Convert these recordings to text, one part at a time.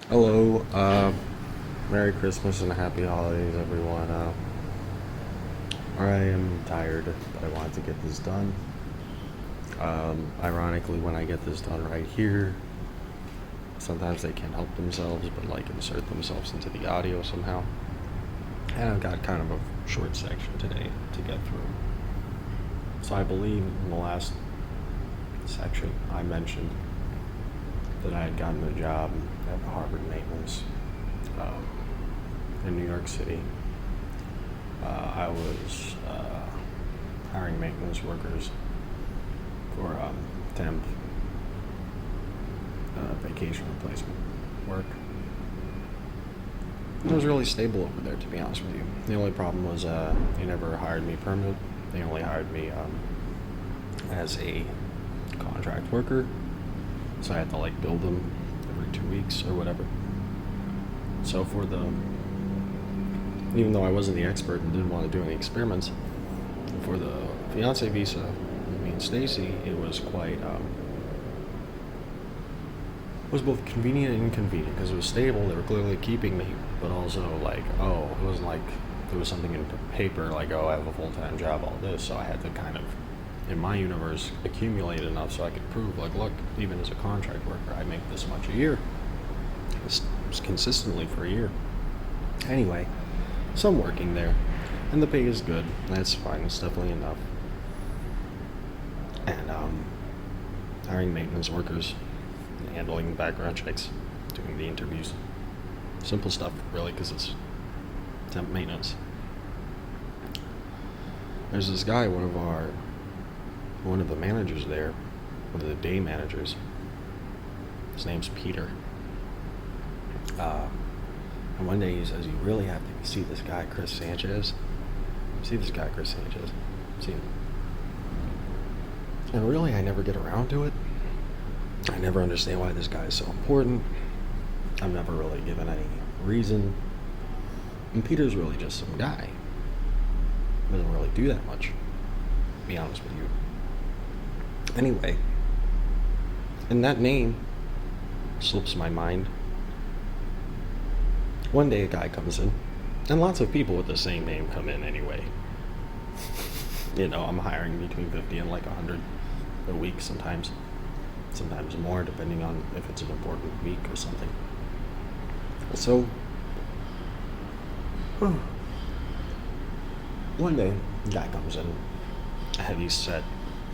Hello, Merry Christmas and Happy Holidays, everyone. I am tired, but I wanted to get this done. Ironically, when I get this done right here, sometimes they can't help themselves, but like insert themselves into the audio somehow. And I've got kind of a short section today to get through. So I believe in the last section I mentioned that I had gotten a job at Harvard Maintenance in New York City. I was hiring maintenance workers for temp vacation replacement work. It was really stable over there, to be honest with you. The only problem was they never hired me permanent. They only hired me as a contract worker. So I had to like build them every 2 weeks or whatever. So even though I wasn't the expert and didn't want to do any experiments, for the fiance visa, me and Stacy, it was quite, it was both convenient and inconvenient because it was stable. They were clearly keeping me, but also like, it wasn't like there was something in paper like, I have a full-time job, all this. So I had to kind of, in my universe, accumulate enough so I could prove, like, look, even as a contract worker, I make this much a year. It's consistently for a year. Anyway, so I'm working there, and the pay is good. That's fine. It's definitely enough. And hiring maintenance workers, handling background checks, doing the interviews. Simple stuff, really, because it's temp maintenance. There's this guy, one of the managers there, one of the day managers. His name's Peter. And one day he says, "You really have to see this guy, Chris Sanchez. See this guy, Chris Sanchez. See him." And really, I never get around to it. I never understand why this guy is so important. I've never really given any reason. And Peter's really just some guy. Doesn't really do that much, to be honest with you. Anyway, and that name slips my mind. One day a guy comes in, and lots of people with the same name come in anyway. I'm hiring between 50 and like 100 a week sometimes more, depending on if it's an important week or something. So, one day a guy comes in, a heavy set,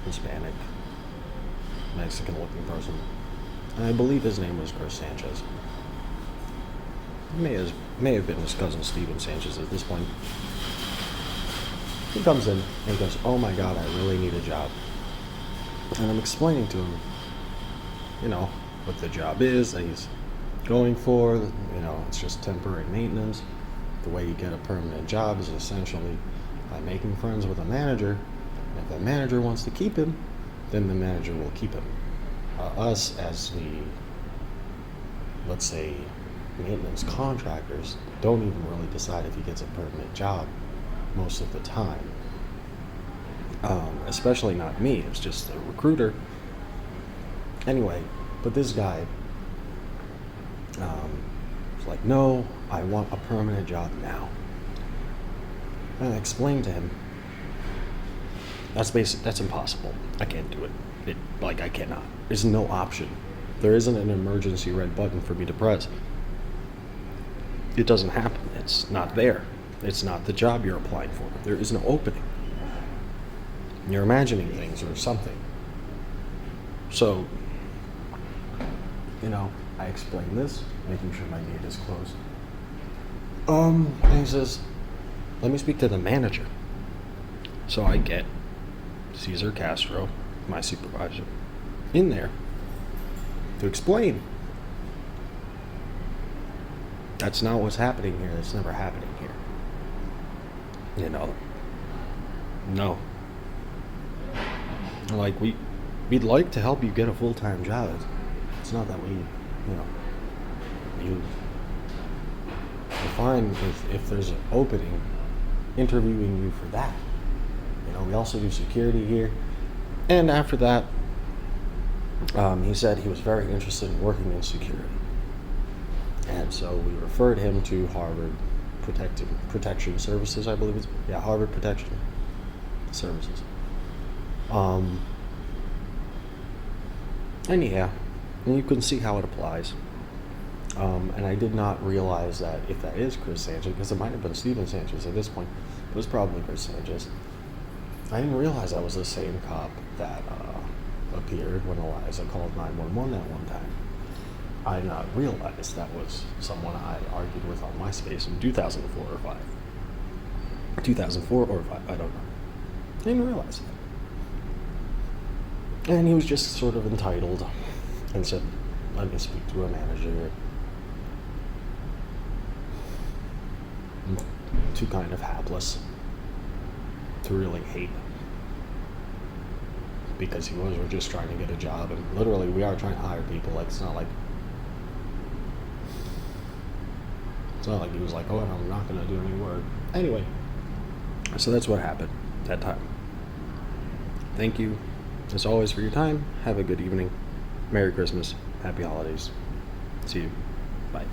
Hispanic, Mexican-looking person. And I believe his name was Chris Sanchez. May have been his cousin Steven Sanchez at this point. He comes in and he goes, "Oh my God, I really need a job." And I'm explaining to him, what the job is that he's going for. It's just temporary maintenance. The way you get a permanent job is essentially by making friends with a manager. And if the manager wants to keep him, then the manager will keep him. Us as the, let's say, maintenance contractors don't even really decide if he gets a permanent job most of the time. Especially not me. It's just the recruiter. Anyway, but this guy was like, "No, I want a permanent job now." And I explained to him, that's impossible. I can't do it. I cannot. There's no option. There isn't an emergency red button for me to press. It doesn't happen. It's not there. It's not the job you're applying for. There is no opening. You're imagining things or something. So, I explain this, making sure my gate is closed. And he says, "Let me speak to the manager." So I get Cesar Castro, my supervisor, in there to explain. That's not what's happening here. That's never happening here. No. Like, we'd like to help you get a full-time job. It's not that you're fine if there's an opening, interviewing you for that. We also do security here. And after that, he said he was very interested in working in security. So we referred him to Harvard Protection Services, I believe it's, yeah, Harvard Protection Services. And yeah, and you can see how it applies. And I did not realize that if that is Chris Sanchez, because it might have been Steven Sanchez at this point, it was probably Chris Sanchez. I didn't realize that was the same cop that appeared when Eliza called 911 that one time. I did not realize that was someone I argued with on MySpace in 2004 or 5. 2004 or 5, I don't know. I didn't realize that. And he was just sort of entitled and said, let me speak to a manager. Too kind of hapless to really hate. Because he was, we're just trying to get a job, and literally we are trying to hire people. Like, it's not like he was like, oh, I'm not going to do any work. Anyway, so that's what happened that time. Thank you, as always, for your time. Have a good evening. Merry Christmas. Happy holidays. See you. Bye.